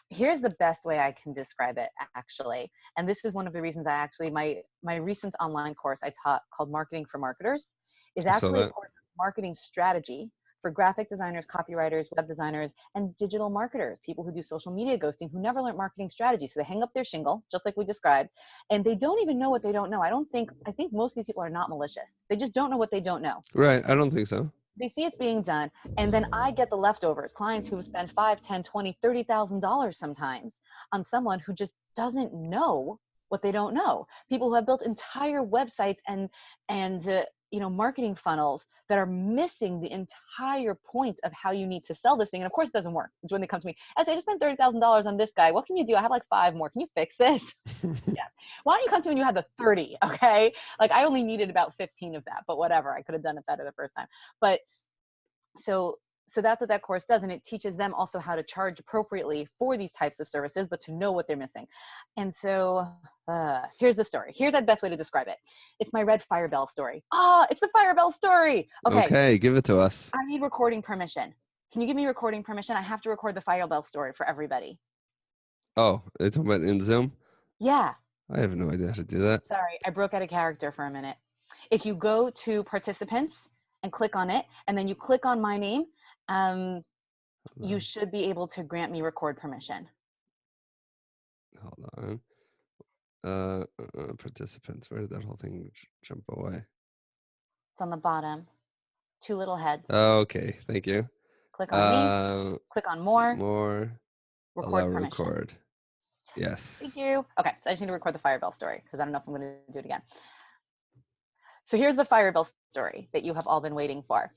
here's the best way I can describe it, actually. And this is one of the reasons I actually, my recent online course I taught called Marketing for Marketers is I saw actually a that. course of marketing strategy for graphic designers, copywriters, web designers, and digital marketers, people who do social media ghosting, who never learned marketing strategy. So they hang up their shingle, just like we described, and they don't even know what they don't know. I think most of these people are not malicious. They just don't know what they don't know. Right. I don't think so. They see it's being done, and then I get the leftovers, clients who have spent 5, 10, 20, $30,000 sometimes on someone who just doesn't know what they don't know. People who have built entire websites and marketing funnels that are missing the entire point of how you need to sell this thing. And of course it doesn't work. It's when they come to me, I just spent $30,000 on this guy. What can you do? I have like 5 more. Can you fix this? Yeah. Why don't you come to me when you have the 30? Okay. Like I only needed about 15 of that, but whatever. I could have done it better the first time. But so So that's what that course does. And it teaches them also how to charge appropriately for these types of services, but to know what they're missing. And so here's the story. Here's the best way to describe it. It's my red fire bell story. It's the fire bell story. Okay. Okay, give it to us. I need recording permission. Can you give me recording permission? I have to record the fire bell story for everybody. Oh, are you talking about in Zoom? Yeah. I have no idea how to do that. Sorry, I broke out of character for a minute. If you go to participants and click on it, and then you click on my name, you should be able to grant me record permission. Hold on. Participants. Where did that whole thing jump away? It's on the bottom. 2 little heads. Okay, thank you. Click on me. Click on more. More. Record Allow permission. record. Yes. Thank you. Okay, so I just need to record the fire bell story because I don't know if I'm going to do it again. So here's the fire bell story that you have all been waiting for.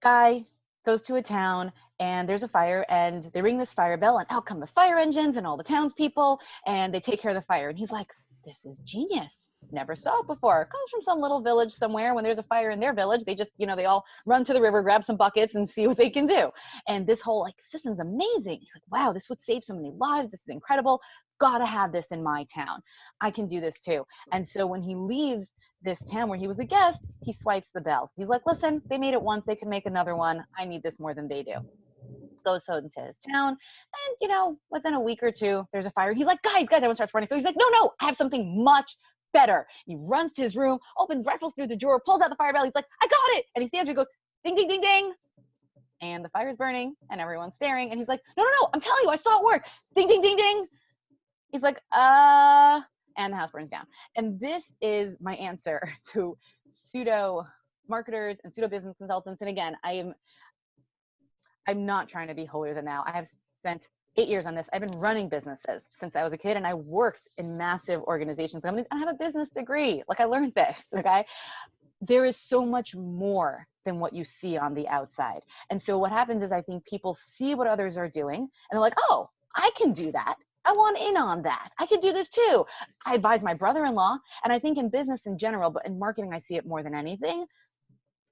Guy goes to a town and there's a fire and they ring this fire bell and out come the fire engines and all the townspeople and they take care of the fire. And he's like, this is genius. Never saw it before. It comes from some little village somewhere. When there's a fire in their village, they just, they all run to the river, grab some buckets and see what they can do. And this whole system's amazing. He's like, wow, this would save so many lives. This is incredible. Gotta have this in my town. I can do this too. And so when he leaves this town where he was a guest, he swipes the bell. He's like, listen, they made it once. They can make another one. I need this more than they do. Goes into his town, and within a week or two, there's a fire. He's like, guys, everyone starts running. He's like, no, I have something much better. He runs to his room, rattles through the drawer, pulls out the fire bell. He's like, I got it. And he stands there, goes, ding, ding, ding, ding. And the fire's burning, and everyone's staring. And he's like, no, I'm telling you, I saw it work. Ding, ding, ding, ding. He's like, and the house burns down. And this is my answer to pseudo marketers and pseudo business consultants. And again, I'm not trying to be holier than thou. I have spent 8 years on this. I've been running businesses since I was a kid, and I worked in massive organizations. I have a business degree. I learned this, okay? There is so much more than what you see on the outside. And so what happens is I think people see what others are doing, and they're like, oh, I can do that. I want in on that. I could do this too. I advise my brother-in-law, and I think in business in general, but in marketing, I see it more than anything.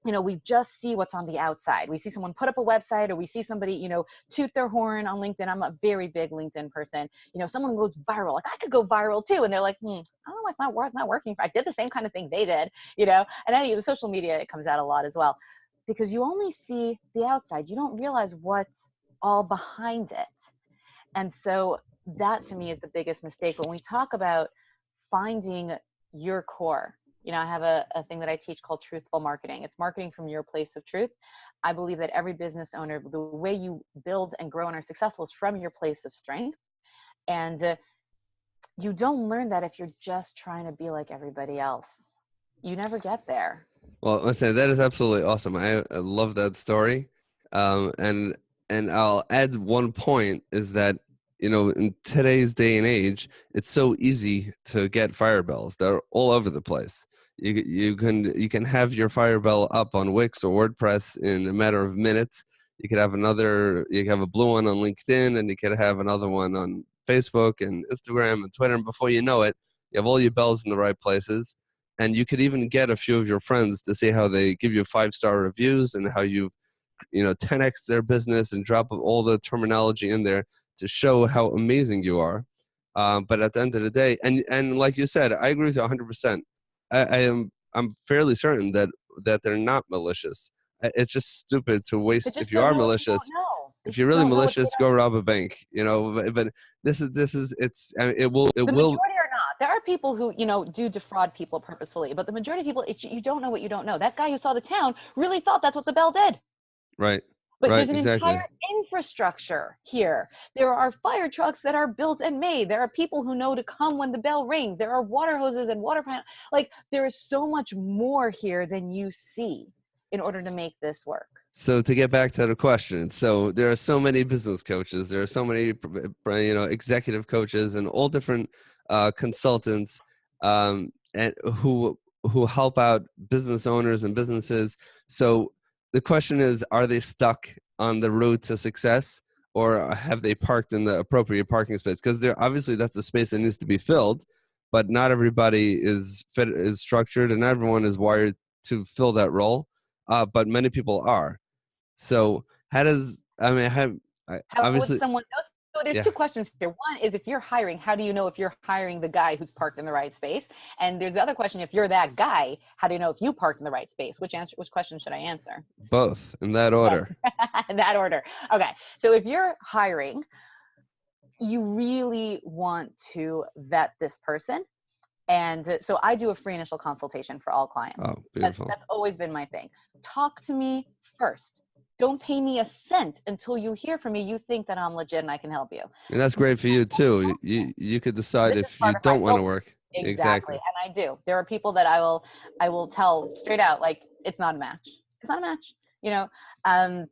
We just see what's on the outside. We see someone put up a website, or we see somebody, toot their horn on LinkedIn. I'm a very big LinkedIn person. Someone goes viral. I could go viral too. And they're like, I don't know, it's not working. I did the same kind of thing they did, and any of the social media, it comes out a lot as well, because you only see the outside. You don't realize what's all behind it. And so that to me is the biggest mistake. When we talk about finding your core, I have a thing that I teach called truthful marketing. It's marketing from your place of truth. I believe that every business owner, the way you build and grow and are successful is from your place of strength. And you don't learn that if you're just trying to be like everybody else. You never get there. Well, I say that is absolutely awesome. I love that story. And I'll add one point is that, in today's day and age, it's so easy to get fire bells. They're all over the place. You can have your fire bell up on Wix or WordPress in a matter of minutes. You could have a blue one on LinkedIn, and you could have another one on Facebook and Instagram and Twitter. And before you know it, you have all your bells in the right places. And you could even get a few of your friends to see how they give you 5-star reviews and how you 10x their business and drop all the terminology in there to show how amazing you are. But at the end of the day, and like you said, I agree with you 100%. I'm fairly certain that they're not malicious. It's just stupid to waste. If you are malicious, if you're really malicious, go rob a bank. But this is it will. The majority are not. There are people who do defraud people purposefully, but the majority of people, you don't know what you don't know. That guy who saw the town really thought that's what the bell did. Right. But there's an entire infrastructure here. There are fire trucks that are built and made. There are people who know to come when the bell rings. There are water hoses and water panels. There is so much more here than you see in order to make this work. So to get back to the question, so there are so many business coaches. There are so many, executive coaches and all different consultants and who help out business owners and businesses. So the question is, are they stuck on the road to success, or have they parked in the appropriate parking space? Because obviously that's a space that needs to be filled, but not everybody is structured, and everyone is wired to fill that role. But many people are. So how does, I mean, How would obviously, someone know? So there's yeah, two questions here. One is, if you're hiring, how do you know if you're hiring the guy who's parked in the right space? And there's the other question: if you're that guy, how do you know if you parked in the right space? Which question should I answer? both in that order. In that order. Okay. So if you're hiring, you really want to vet this person. And so I do a free initial consultation for all Oh, clients. beautiful. That's always been my thing. Talk to me first. Don't pay me a cent until you hear from me. You think that I'm legit and I can help you. And that's great for you too. You could decide This is if you part of my don't want to filter. work. Exactly. Exactly. And I do. There are people that I will tell straight out, like, it's not a match. It's not a match. You know, um,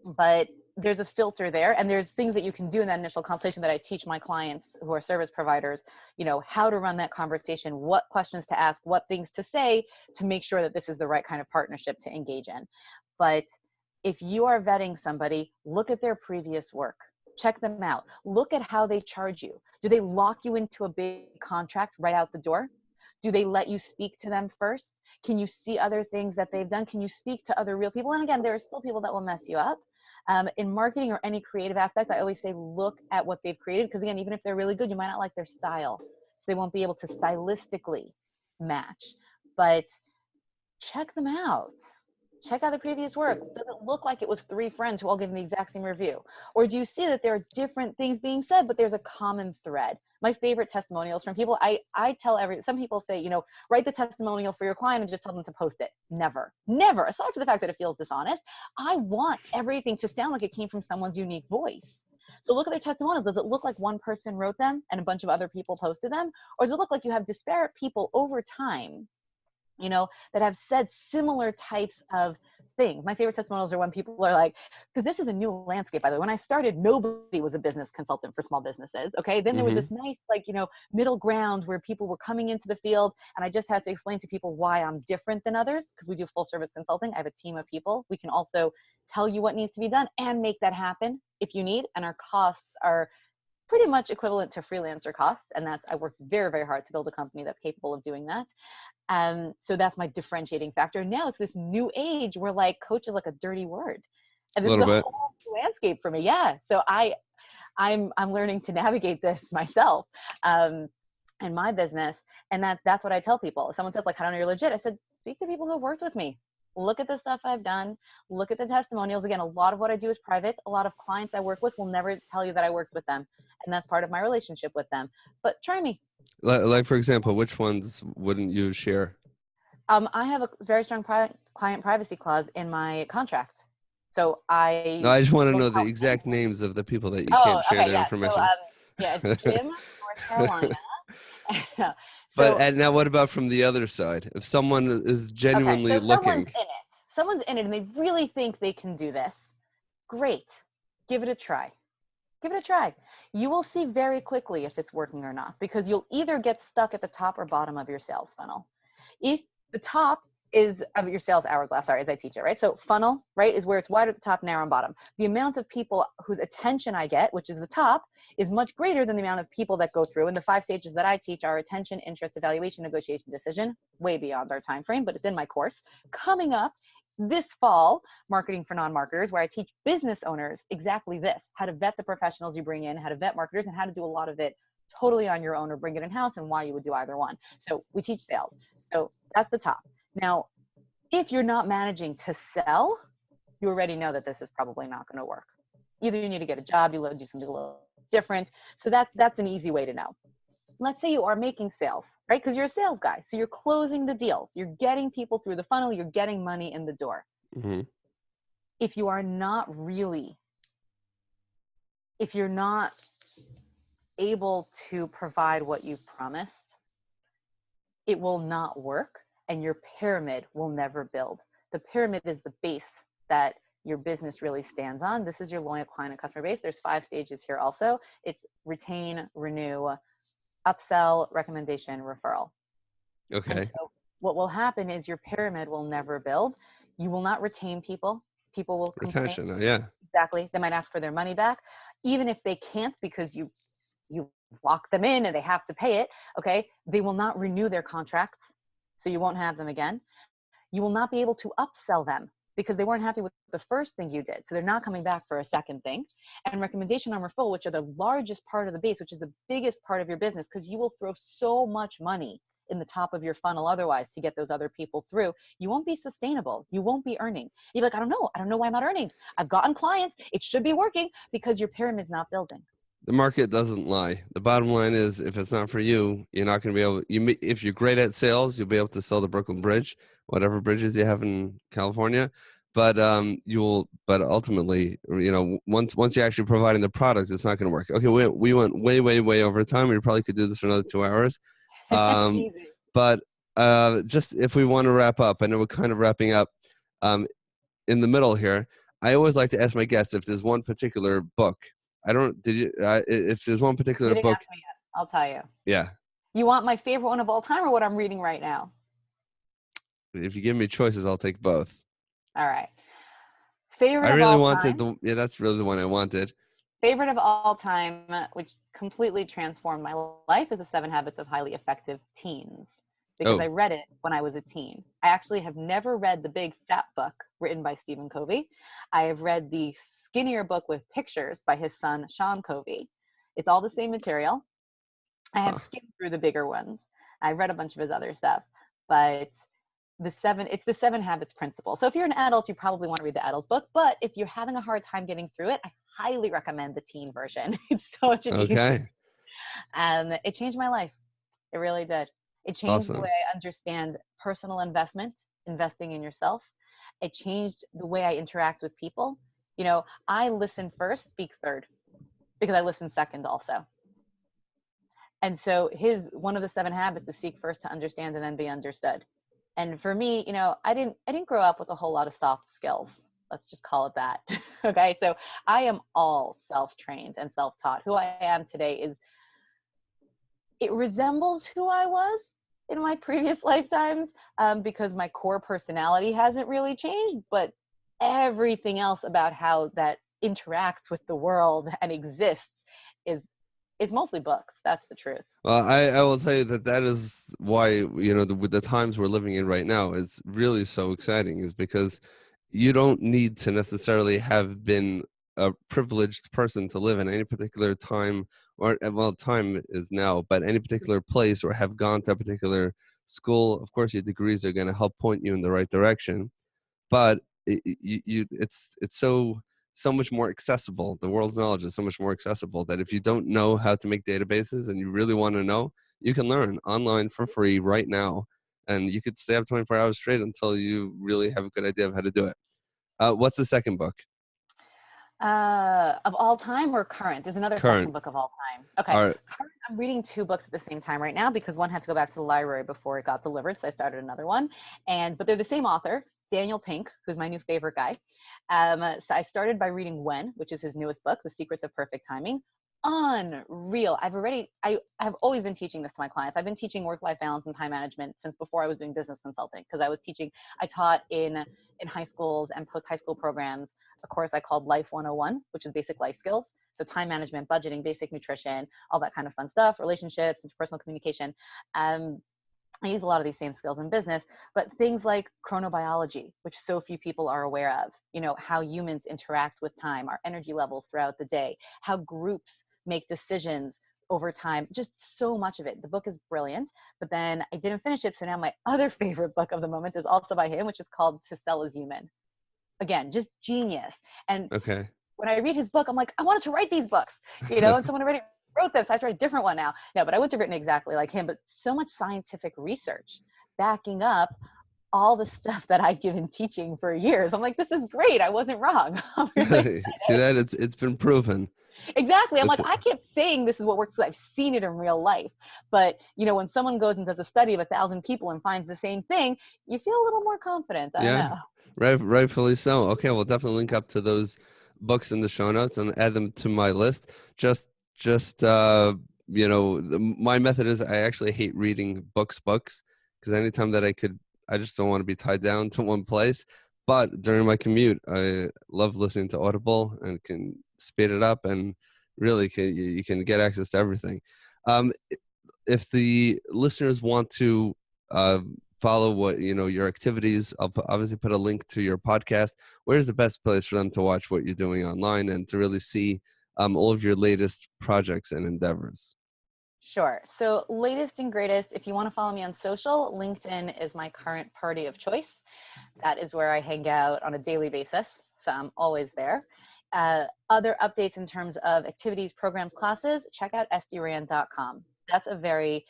but there's a filter there, and there's things that you can do in that initial consultation that I teach my clients who are service providers, you know, how to run that conversation, what questions to ask, what things to say to make sure that this is the right kind of partnership to engage in. But if you are vetting somebody, look at their previous work, check them out, look at how they charge you. Do they lock you into a big contract right out the door? Do they let you speak to them first? Can you see other things that they've done? Can you speak to other real people? And again, there are still people that will mess you up. In marketing or any creative aspect, I always say look at what they've created, because again, even if they're really good, you might not like their style. So they won't be able to stylistically match. But check them out. Check out the previous work. Does it look like it was three friends who all give the exact same review? Or do you see that there are different things being said, but there's a common thread? My favorite testimonials from people, I tell some people say, you know, write the testimonial for your client and just tell them to post it. Never, never. Aside from the fact that it feels dishonest, I want everything to sound like it came from someone's unique voice. So look at their testimonials. Does it look like one person wrote them and a bunch of other people posted them? Or does it look like you have disparate people over time, you know, that have said similar types of things? My favorite testimonials are when people are like, because this is a new landscape, by the way. When I started, nobody was a business consultant for small businesses. Okay. Then there was Hmm. this nice, like, you know, middle ground where people were coming into the field. And I just had to explain to people why I'm different than others, because we do full service consulting. I have a team of people. We can also tell you what needs to be done and make that happen if you need. And our costs are pretty much equivalent to freelancer costs. And that's, I worked very, very hard to build a company that's capable of doing that. So that's my differentiating factor. Now it's this new age where like coach is like a dirty word. And A this is little a bit. whole new landscape for me. Yeah. So I'm learning to navigate this myself, in my business. And that's what I tell people. If someone says like, how do I know you're legit? I said, speak to people who have worked with me. Look at the stuff I've done. Look at the testimonials. Again, a lot of what I do is private. A lot of clients I work with will never tell you that I worked with them. And that's part of my relationship with them. But try me. Like for example, which ones wouldn't you share? I have a very strong client privacy clause in my contract. So No, I I just want to won't know the tell exact anyone. names of the people that you Oh, can't share okay, their yeah. So information. yeah, it's Jim, North Carolina. But So now what about from the other side? If someone is okay, genuinely so someone's looking, in it. Someone's in it and they really think they can do this. Great. Give it a try. Give it a try. You will see very quickly if it's working or not, because you'll either get stuck at the top or bottom of your sales funnel. If the top is of your sales hourglass, sorry, as I teach it, right? So funnel, right, is where it's wide at the top, narrow and bottom. The amount of people whose attention I get, which is the top, is much greater than the amount of people that go through. And the 5 stages that I teach are attention, interest, evaluation, negotiation, decision, way beyond our time frame, but it's in my course. Coming up this fall, Marketing for Non-Marketers, where I teach business owners exactly this: how to vet the professionals you bring in, how to vet marketers, and how to do a lot of it totally on your own or bring it in-house, and why you would do either one. So we teach sales. So that's the top. Now, if you're not managing to sell, you already know that this is probably not going to work. Either you need to get a job, you do something a little different. So that's an easy way to know. Let's say you are making sales, right? Because you're a sales guy. So you're closing the deals. You're getting people through the funnel. You're getting money in the door. hmm If you are not really, if you're not able to provide what you've promised, it will not work and your pyramid will never build. The pyramid is the base that your business really stands on. This is your loyal client and customer base. There's 5 stages here also. It's retain, renew, upsell, recommendation, referral. And Okay. so what will happen is your pyramid will never build. You will not retain people. People will complain. Retention. Yeah. Exactly. They might ask for their money back, even if they can't, because you lock them in and they have to pay it. Okay. They will not renew their contracts. So you won't have them again. You will not be able to upsell them. because they weren't happy with the first thing you did. So they're not coming back for a second thing. And recommendation on referral, which are the largest part of the base, which is the biggest part of your business, because you will throw so much money in the top of your funnel otherwise to get those other people through. You won't be sustainable. You won't be earning. You're like, I don't know why I'm not earning. I've gotten clients. It should be working, because your pyramid's not building. The market doesn't lie. The bottom line is, if it's not for you, you're not going to be able. If you're great at sales, you'll be able to sell the Brooklyn Bridge, whatever bridges you have in California. But But ultimately, once you're actually providing the product, it's not going to work. Okay, we went way over time. We probably could do this for another 2 hours. Easy. But just if we want to wrap up, I know we're kind of wrapping up. In the middle here, I always like to ask my guests if there's one particular book. I don't. Did you? If there's one particular You didn't book, ask me yet. I'll tell you. yeah. You want my favorite one of all time or what I'm reading right now? If you give me choices, I'll take both. All right. I Favorite of really all wanted time. the. Yeah, that's really the one I wanted. Favorite of all time, which completely transformed my life, is The 7 Habits of Highly Effective Teens, because I Oh, read it when I was a teen. I actually have never read the big fat book written by Stephen Covey. I have read the skinnier book with pictures by his son, Sean Covey. It's all the same material. I have huh. skimmed through the bigger ones. I read a bunch of his other stuff, but it's the 7 habits principle. So if you're an adult, you probably want to read the adult book, but if you're having a hard time getting through it, I highly recommend the teen version. It's such an easy, Okay. it changed my life. It really did. It changed the way Awesome. I understand personal investment, investing in yourself. It changed the way I interact with people. I listen first, speak third, because I listen second also. And so his one of the 7 habits is seek first to understand and then be understood. And for me, I didn't grow up with a whole lot of soft skills. Let's just call it that. Okay. So I am all self-trained and self-taught. Who I am today it resembles who I was in my previous lifetimes, because my core personality hasn't really changed, but everything else about how that interacts with the world and exists is is mostly books. That's the truth. Well, I will tell you that is why, with the times we're living in right now, it's really so exciting, is because you don't need to necessarily have been a privileged person to live in any particular time, or well, time is now, but any particular place, or have gone to a particular school. Of course, your degrees are going to help point you in the right direction, but it's so much more accessible. The world's knowledge is so much more accessible that if you don't know how to make databases and you really want to know, you can learn online for free right now, and you could stay up 24 hours straight until you really have a good idea of how to do it. What's the second book? Of all time or current? There's another second Current. book of all time. Okay. All right. Current, I'm reading two books at the same time right now because one had to go back to the library before it got delivered. So I started another one. But they're the same author, Daniel Pink, who's my new favorite guy. So I started by reading When, which is his newest book, The Secrets of Perfect Timing. Unreal. I've always been teaching this to my clients. I've been teaching work-life balance and time management since before I was doing business consulting, because I taught in high schools and post high school programs a course I called Life 101, which is basic life skills. So time management, budgeting, basic nutrition, all that kind of fun stuff, relationships, interpersonal communication. I use a lot of these same skills in business, but things like chronobiology, which so few people are aware of, how humans interact with time, our energy levels throughout the day, how groups make decisions over time, just so much of it. The book is brilliant, but then I didn't finish it. So now my other favorite book of the moment is also by him, which is called To Sell Is Human. Again, just genius. And Okay. when I read his book, I'm like, I wanted to write these books, and someone already wrote this. I have to write a different one now. No, but I wouldn't have written exactly like him, but so much scientific research backing up all the stuff that I'd given teaching for years. I'm like, this is great. I wasn't wrong. I'm really See that it's been proven. exactly. I'm It's like, I kept saying this is what works because I've seen it in real life. But when someone goes and does a study of 1,000 people and finds the same thing, you feel a little more confident. I Yeah, know. rightfully so. Okay, we'll definitely link up to those books in the show notes and add them to my list. Just my method is, I actually hate reading books because anytime that I just don't want to be tied down to one place. But during my commute, I love listening to Audible and can speed it up, and really you can get access to everything. Um, if the listeners want to follow what, your activities, I'll obviously put a link to your podcast. Where's the best place for them to watch what you're doing online and to really see all of your latest projects and endeavors? Sure. So latest and greatest, if you want to follow me on social, LinkedIn is my current party of choice. That is where I hang out on a daily basis. So I'm always there. Other updates in terms of activities, programs, classes, check out estierand.com. That's a very,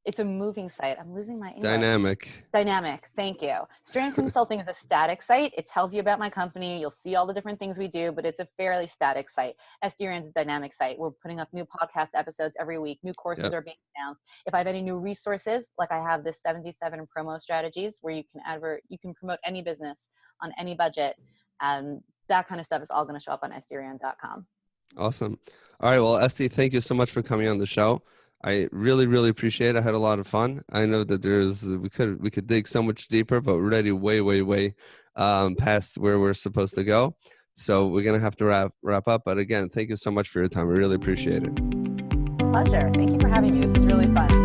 it's a moving site. I'm losing my English. Dynamic. Thank you. Strand Consulting is a static site. It tells you about my company. You'll see all the different things we do, but it's a fairly static site. Estie Rand is a dynamic site. We're putting up new podcast episodes every week. New courses are being announced. If I have any new resources, like I have this 77 promo strategies where you can promote any business on any budget. That kind of stuff is all going to show up on estierand.com. Awesome. All right. Well, Estie, thank you so much for coming on the show. I really, really appreciate it. I had a lot of fun. I know that we could dig so much deeper, but we're already way past where we're supposed to go. So we're going to have to wrap up. But again, thank you so much for your time. I really appreciate it. Pleasure. Thank you for having me. This is really fun.